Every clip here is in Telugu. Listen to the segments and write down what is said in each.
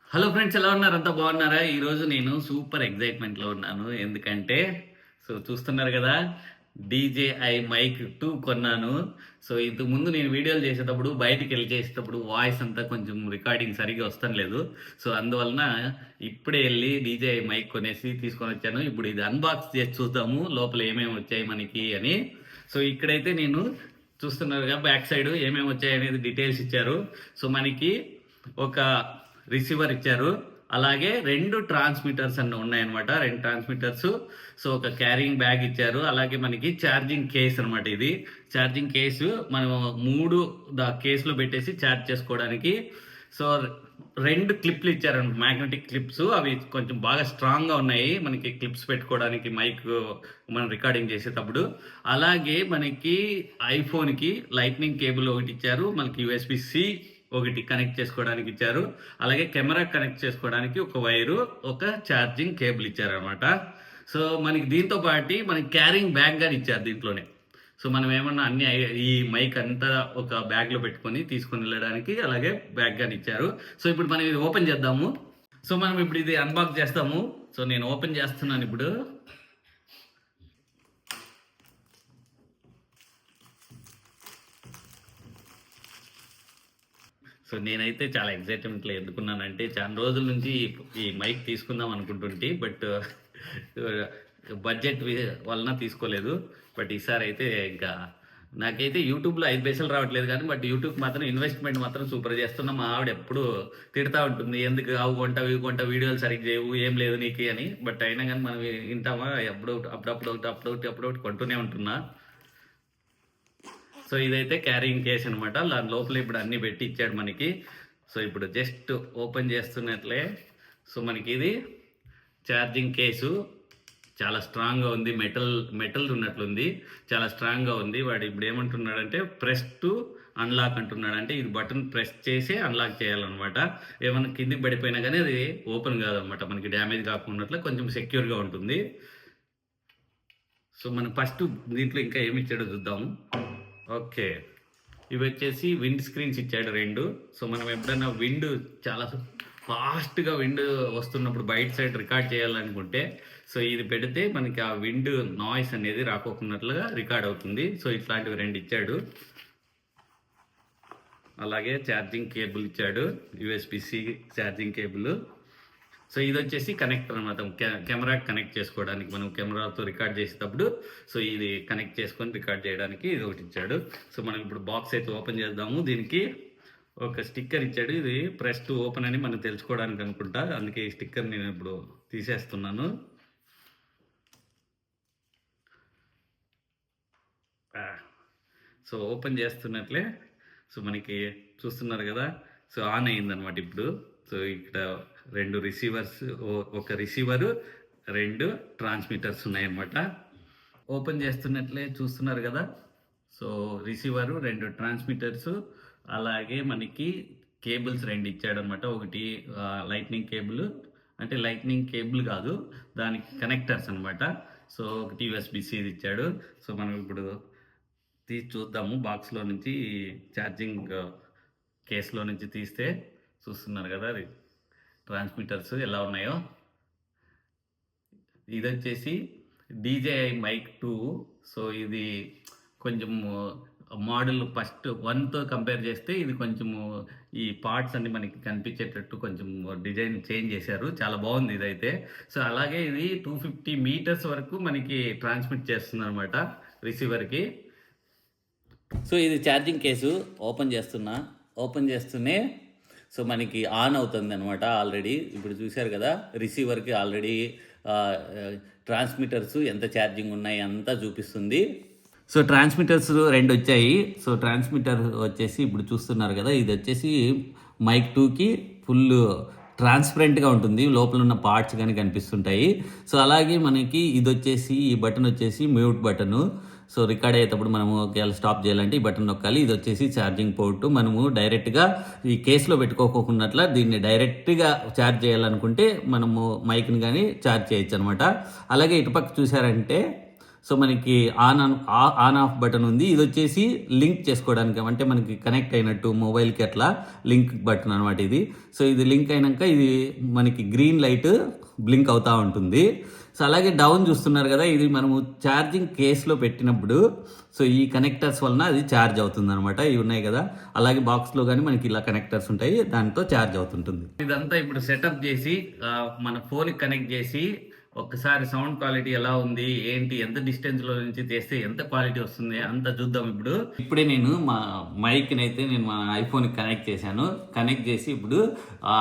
హలో ఫ్రెండ్స్, ఎలా ఉన్నారు? అంతా బాగున్నారా? ఈరోజు నేను సూపర్ ఎక్సైట్మెంట్‌లో ఉన్నాను. ఎందుకంటే చూస్తున్నారు కదా! డీజేఐ మైక్ 2 కొన్నాను. ఇంతకుముందు నేను వీడియోలు చేసేటప్పుడు బయటికెళ్ళి చేసేటప్పుడు వాయిస్ అంతా కొంచెం రికార్డింగ్ సరిగ్గా వస్తలేదు. అందువలన ఇప్పుడే ఎళ్లి డీజేఐ మైక్ కొనేసి తీసుకొనొచ్చాను. ఇప్పుడు ఇది అన్బాక్స్ చేసి చూద్దాము లోపల ఏమేమి వచ్చాయి మనకి అని. ఇక్కడైతే నేను చూస్తున్నారుగా బ్యాక్ సైడ్ ఏమేమి వచ్చాయనేది డీటెయిల్స్ ఇచ్చారు. మనకి ఒక రిసీవర్ ఇచ్చారు. అలాగే 2 ట్రాన్స్మిటర్స్ అన్నీ ఉన్నాయన్నమాట. 2 ట్రాన్స్మిటర్స్. ఒక క్యారింగ్ బ్యాగ్ ఇచ్చారు. అలాగే మనకి ఛార్జింగ్ కేస్ అనమాట ఇది. ఛార్జింగ్ కేసు మనం 3 కేస్‌లో పెట్టేసి ఛార్జ్ చేసుకోవడానికి. సో 2 క్లిప్‌లు ఇచ్చారన్నమాట. Magnetic clips. అవి కొంచెం బాగా స్ట్రాంగ్‌గా ఉన్నాయి. మనకి క్లిప్స్ పెట్టుకోవడానికి మైక్ మనం రికార్డింగ్ చేసేటప్పుడు. అలాగే మనకి ఐఫోన్‌కి లైట్నింగ్ కేబుల్ ఒకటి ఇచ్చారు. మనకి యూఎస్బీ-సి ఒకటి కనెక్ట్ చేసుకోవడానికి ఇచ్చారు. అలాగే కెమెరా కనెక్ట్ చేసుకోవడానికి ఒక వైరు, ఒక ఛార్జింగ్ కేబుల్ ఇచ్చారనమాట. మనకి దీంతో పాటు మనకి క్యారింగ్ బ్యాగ్ గాని ఇచ్చారు దీంట్లోనే. మనం ఏమన్నా అన్ని ఈ మైక్ అంతా ఒక బ్యాగ్‌లో పెట్టుకొని తీసుకొని వెళ్ళడానికి అలాగే బ్యాగ్ గాని ఇచ్చారు. ఇప్పుడు మనం ఇది ఓపెన్ చేద్దాము. మనం ఇప్పుడు ఇది అన్బాక్స్ చేస్తాము. నేను ఓపెన్ చేస్తున్నాను ఇప్పుడు. నేనైతే చాలా ఎక్సైట్మెంట్‌లో ఎందుకున్నానంటే, చాలా రోజుల నుంచి ఈ మైక్ తీసుకుందాం అనుకుంటుంటి. బడ్జెట్ వలన తీసుకోలేదు. ఈసారైతే ఇంకా నాకైతే యూట్యూబ్‌లో 5 పైసలు రావట్లేదు కానీ, యూట్యూబ్ మాత్రం ఇన్వెస్ట్‌మెంట్ మాత్రం సూపర్ చేస్తున్నా. మా ఆవిడ ఎప్పుడు తిడతా ఉంటుంది. "ఎందుకు అవి కొంటావు, ఇవి కొంటావు, వీడియోలు సరిగ్గా చేయవు, ఏం లేదు నీకు" అని. అయినా కానీ మనం వింటామా? అప్పుడప్పుడు కొంటూనే ఉంటున్నా. ఇదైతే క్యారింగ్ కేస్ అనమాట. దాని లోపల ఇప్పుడు అన్ని పెట్టి ఇచ్చాడు మనకి. ఇప్పుడు జస్ట్ ఓపెన్ చేస్తున్నట్లే మనకి ఇది ఛార్జింగ్ కేసు. చాలా స్ట్రాంగ్గా ఉంది. మెటల్ ఉన్నట్లుంది. చాలా స్ట్రాంగ్గా ఉంది. వాడు ఇప్పుడు ఏమంటున్నాడంటే ప్రెస్ టు అన్లాక్ అంటున్నాడు. అంటే ఇది బటన్ ప్రెస్ చేసి అన్లాక్ చేయాలన్నమాట. ఏమైనా కిందికి పడిపోయినా కానీ అది ఓపెన్ కాదనమాట. మనకి డ్యామేజ్ కాకుండా కొంచెం సెక్యూర్గా ఉంటుంది. మనం ఫస్ట్ దీంట్లో ఇంకా ఏమి ఇచ్చాడో చూద్దాము. ఓకే, ఇవి వచ్చేసి విండ్ స్క్రీన్స్ ఇచ్చాడు 2. మనం ఎప్పుడైనా చాలా ఫాస్ట్గా విండ్ వస్తున్నప్పుడు బయట సైడ్ రికార్డ్ చేయాలనుకుంటే ఇది పెడితే మనకి ఆ విండ్ నాయిస్ అనేది రాకోకున్నట్లుగా రికార్డ్ అవుతుంది. ఇట్లాంటివి 2 ఇచ్చాడు. అలాగే ఛార్జింగ్ కేబుల్ ఇచ్చాడు. USB-C charging cable. ఇది వచ్చేసి కనెక్టర్ అనమాట. కెమెరా కనెక్ట్ చేసుకోవడానికి, మనం కెమెరాతో రికార్డ్ చేసేటప్పుడు ఇది కనెక్ట్ చేసుకొని రికార్డ్ చేయడానికి ఇది ఒకటి ఇచ్చాడు. మనం ఇప్పుడు బాక్స్ అయితే ఓపెన్ చేద్దాము. దీనికి ఒక స్టిక్కర్ ఇచ్చాడు. ఇది ప్రెస్ టు ఓపెన్ అని మనం తెలుసుకోవడానికి అనుకుంటా. అందుకే ఈ స్టిక్కర్ నేను ఇప్పుడు తీసేస్తున్నాను. ఓపెన్ చేస్తున్నట్లే మనకి చూస్తున్నారు కదా, ఆన్ అయిందనమాట ఇప్పుడు. ఇక్కడ 2 రిసీవర్స్, ఒక రిసీవరు, 2 ట్రాన్స్మిటర్స్ ఉన్నాయన్నమాట. ఓపెన్ చేస్తున్నట్లే చూస్తున్నారు కదా. రిసీవరు, 2 ట్రాన్స్మిటర్స్, అలాగే మనకి కేబుల్స్ 2 ఇచ్చాడనమాట. ఒకటి లైట్నింగ్ కేబుల్, అంటే లైట్నింగ్ కేబుల్ కాదు, దానికి కనెక్టర్స్ అనమాట. ఒకటి యూఎస్బీ-సి ఇచ్చాడు. మనం ఇప్పుడు తీసి చూద్దాము. బాక్స్లో నుంచి ఛార్జింగ్ కేసులో నుంచి తీస్తే చూస్తున్నారు కదా ట్రాన్స్మిటర్స్ ఎలా ఉన్నాయో. ఇది వచ్చేసి డీజేఐ మైక్ 2. ఇది కొంచెము మోడల్ ఫస్ట్ 1తో కంపేర్ చేస్తే ఇది కొంచెము ఈ పార్ట్స్ అన్ని మనకి కనిపించేటట్టు కొంచెం డిజైన్ చేంజ్ చేశారు. చాలా బాగుంది ఇదైతే. అలాగే ఇది 250 మీటర్స్ వరకు మనకి ట్రాన్స్మిట్ చేస్తుంది అనమాట రిసీవర్కి. ఇది ఛార్జింగ్ కేసు ఓపెన్ చేస్తూనే మనకి ఆన్ అవుతుంది అనమాట. ఆల్రెడీ ఇప్పుడు చూశారు కదా, రిసీవర్కి ఆల్రెడీ ట్రాన్స్మిటర్స్ ఎంత ఛార్జింగ్ ఉన్నాయి అంతా చూపిస్తుంది. ట్రాన్స్మిటర్స్ 2 వచ్చాయి. ట్రాన్స్మిటర్ వచ్చేసి ఇప్పుడు చూస్తున్నారు కదా, ఇది వచ్చేసి మైక్ 2కి ఫుల్ ట్రాన్స్పరెంట్గా ఉంటుంది. లోపల ఉన్న పార్ట్స్ కానీ కనిపిస్తుంటాయి. అలాగే మనకి ఇది వచ్చేసి, ఈ బటన్ వచ్చేసి మ్యూట్ బటను. రికార్డ్ అయ్యేటప్పుడు మనము ఒకవేళ స్టాప్ చేయాలంటే ఈ బటన్ నొక్కాలి. ఇది వచ్చేసి ఛార్జింగ్ పోర్టు. మనము డైరెక్ట్గా ఈ కేసులో పెట్టుకోకున్నట్ల దీన్ని డైరెక్ట్గా ఛార్జ్ చేయాలనుకుంటే మనము మైక్ని కానీ ఛార్జ్ చేయొచ్చు అనమాట. అలాగే ఇటుపక్క చూసారంటే సో మనకి ఆన్ ఆఫ్ బటన్ ఉంది. ఇది వచ్చేసి లింక్ చేసుకోవడానికి, అంటే మనకి కనెక్ట్ అయినట్టు మొబైల్కి అట్లా లింక్ బటన్ అనమాట ఇది. సో ఇది లింక్ అయినాక ఇది మనకి గ్రీన్ లైట్ బ్లింక్ అవుతూ ఉంటుంది. సో అలాగే డౌన్ చూస్తున్నారు కదా, ఇది మనము ఛార్జింగ్ కేస్లో పెట్టినప్పుడు సో ఈ కనెక్టర్స్ వలన అది ఛార్జ్ అవుతుంది అనమాట. ఇవి ఉన్నాయి కదా, అలాగే బాక్స్లో కానీ మనకి ఇలా కనెక్టర్స్ ఉంటాయి, దాంతో ఛార్జ్ అవుతుంటుంది. ఇదంతా ఇప్పుడు సెటప్ చేసి మన ఫోన్కి కనెక్ట్ చేసి ఒక్కసారి సౌండ్ క్వాలిటీ ఎలా ఉంది ఏంటి, ఎంత డిస్టెన్స్లో నుంచి చేస్తే ఎంత క్వాలిటీ వస్తుంది అంత చూద్దాం. ఇప్పుడే నేను మా మైక్ని అయితే నేను మా ఐఫోన్కి కనెక్ట్ చేశాను. కనెక్ట్ చేసి ఇప్పుడు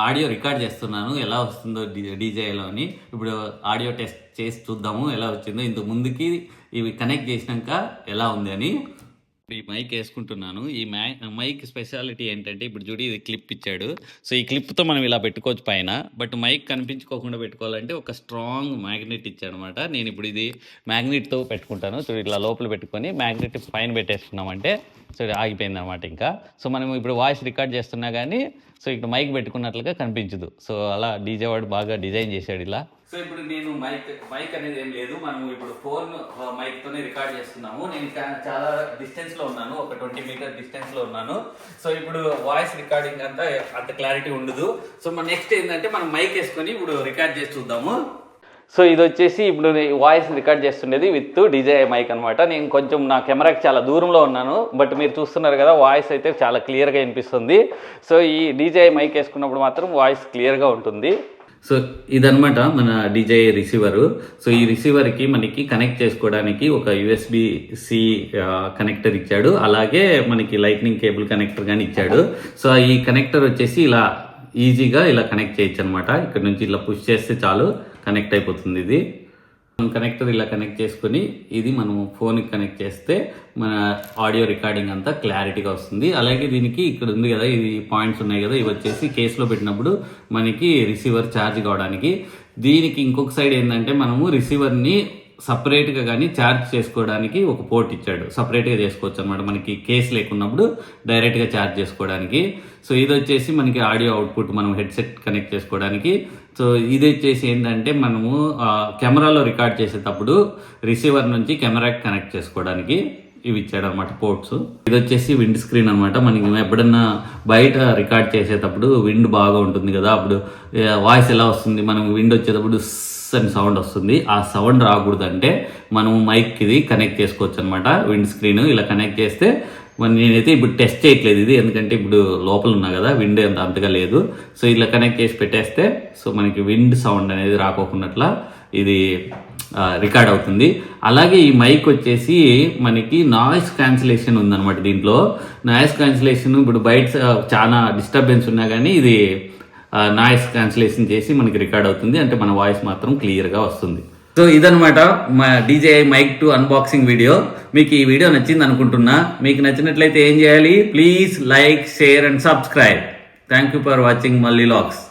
ఆడియో రికార్డ్ చేస్తున్నాను, ఎలా వస్తుందో డీజేలో అని. ఇప్పుడు ఆడియో టెస్ట్ చేసి చూద్దాము ఎలా వచ్చిందో. ఇంతకు ముందుకి ఇవి కనెక్ట్ చేసినాక ఎలా ఉంది అని. ఈ మైక్ వేసుకుంటున్నాను. ఈ మైక్ స్పెషాలిటీ ఏంటంటే, ఇప్పుడు చూడి ఇది క్లిప్ ఇచ్చాడు. సో ఈ క్లిప్తో మనం ఇలా పెట్టుకోవచ్చు పైన, బట్ మైక్ కనిపించుకోకుండా పెట్టుకోవాలంటే ఒక స్ట్రాంగ్ మ్యాగ్నెట్ ఇచ్చాడు అనమాట. నేను ఇప్పుడు ఇది మ్యాగ్నెట్తో పెట్టుకుంటాను. చూడు ఇట్లా లోపల పెట్టుకొని మ్యాగ్నెట్ పైన పెట్టేసుకున్నామంటే సో ఆగిపోయింది అనమాట ఇంకా. సో మనం ఇప్పుడు వాయిస్ రికార్డ్ చేస్తున్నా కానీ సో ఇక్కడ మైక్ పెట్టుకున్నట్లుగా కనిపించదు. సో అలా డీజే వాడు బాగా డిజైన్ చేశాడు ఇలా. సో ఇప్పుడు నేను మైక్ అనేది ఏం లేదు, మనం ఇప్పుడు ఫోన్ మైక్తోనే రికార్డ్ చేస్తున్నాము. నేను చాలా డిస్టెన్స్లో ఉన్నాను, ఒక 20 మీటర్ డిస్టెన్స్లో ఉన్నాను. సో ఇప్పుడు వాయిస్ రికార్డింగ్ అంతా అంత క్లారిటీ ఉండదు. సో మన నెక్స్ట్ ఏంటంటే మనం మైక్ వేసుకొని ఇప్పుడు రికార్డ్ చేసి చూద్దాము. సో ఇది వచ్చేసి ఇప్పుడు వాయిస్ రికార్డ్ చేస్తుండేది విత్ డీజే మైక్ అనమాట. నేను కొంచెం నా కెమెరాకి చాలా దూరంలో ఉన్నాను, బట్ మీరు చూస్తున్నారు కదా వాయిస్ అయితే చాలా క్లియర్గా వినిపిస్తుంది. సో ఈ డీజే మైక్ వేసుకున్నప్పుడు మాత్రం వాయిస్ క్లియర్గా ఉంటుంది. సో ఇదనమాట మన డీజే రిసీవరు. సో ఈ రిసీవర్కి మనకి కనెక్ట్ చేసుకోవడానికి ఒక USB-C కనెక్టర్ ఇచ్చాడు, అలాగే మనకి లైట్నింగ్ కేబుల్ కనెక్టర్ కానీ ఇచ్చాడు. సో ఈ కనెక్టర్ వచ్చేసి ఇలా ఈజీగా ఇలా కనెక్ట్ చేయొచ్చు అనమాట. ఇక్కడ నుంచి ఇలా పుష్ చేస్తే చాలు కనెక్ట్ అయిపోతుంది. ఇది మనం కనెక్టర్ ఇలా కనెక్ట్ చేసుకొని ఇది మనం ఫోన్కి కనెక్ట్ చేస్తే మన ఆడియో రికార్డింగ్ అంతా క్లారిటీగా వస్తుంది. అలాగే దీనికి ఇక్కడ ఉంది కదా, ఇది పాయింట్స్ ఉన్నాయి కదా, ఇవి వచ్చేసి కేసులో పెట్టినప్పుడు మనకి రిసీవర్ ఛార్జ్ కావడానికి. దీనికి ఇంకొక సైడ్ ఏంటంటే మనము రిసీవర్ని సపరేట్గా కానీ ఛార్జ్ చేసుకోవడానికి ఒక పోర్ట్ ఇచ్చాడు, సపరేట్గా చేసుకోవచ్చు అనమాట. మనకి కేస్ లేకున్నప్పుడు డైరెక్ట్గా ఛార్జ్ చేసుకోవడానికి. సో ఇది వచ్చేసి మనకి ఆడియో అవుట్పుట్ మనం హెడ్సెట్ కనెక్ట్ చేసుకోవడానికి. సో ఇది వచ్చేసి ఏంటంటే మనము కెమెరాలో రికార్డ్ చేసేటప్పుడు రిసీవర్ నుంచి కెమెరాకి కనెక్ట్ చేసుకోవడానికి ఇవి ఇచ్చాడు అనమాట పోర్ట్స్. ఇది వచ్చేసి విండ్ స్క్రీన్ అనమాట. మనకి ఎప్పుడన్నా బయట రికార్డ్ చేసేటప్పుడు విండ్ బాగా ఉంటుంది కదా, అప్పుడు వాయిస్ ఎలా వస్తుంది, మనం విండ్ వచ్చేటప్పుడు అని సౌండ్ వస్తుంది. ఆ సౌండ్ రాకూడదంటే మనము మైక్ ఇది కనెక్ట్ చేసుకోవచ్చు అనమాట. విండ్ స్క్రీన్ ఇలా కనెక్ట్ చేస్తే నేనైతే ఇప్పుడు టెస్ట్ చేయట్లేదు ఇది, ఎందుకంటే ఇప్పుడు లోపల ఉన్నా కదా, విండ్ అంతగా లేదు. సో ఇలా కనెక్ట్ చేసి పెట్టేస్తే సో మనకి విండ్ సౌండ్ అనేది రాకోకున్నట్లా ఇది రికార్డ్ అవుతుంది. అలాగే ఈ మైక్ వచ్చేసి మనకి నాయిస్ క్యాన్సిలేషన్ ఉందన్నమాట. దీంట్లో నాయిస్ క్యాన్సిలేషన్ ఇప్పుడు బయట చాలా డిస్టర్బెన్స్ ఉన్నా కానీ ఇది నాయిస్ క్యాన్సిలేషన్ చేసి మనకి రికార్డ్ అవుతుంది, అంటే మన వాయిస్ మాత్రం క్లియర్గా వస్తుంది. సో ఇదనమాట మా DJI Mic 2 అన్బాక్సింగ్ వీడియో. మీకు ఈ వీడియో నచ్చింది అనుకుంటున్నా. మీకు నచ్చినట్లయితే ఏం చేయాలి, please like, share and subscribe. Thank you for watching Malli vlogs.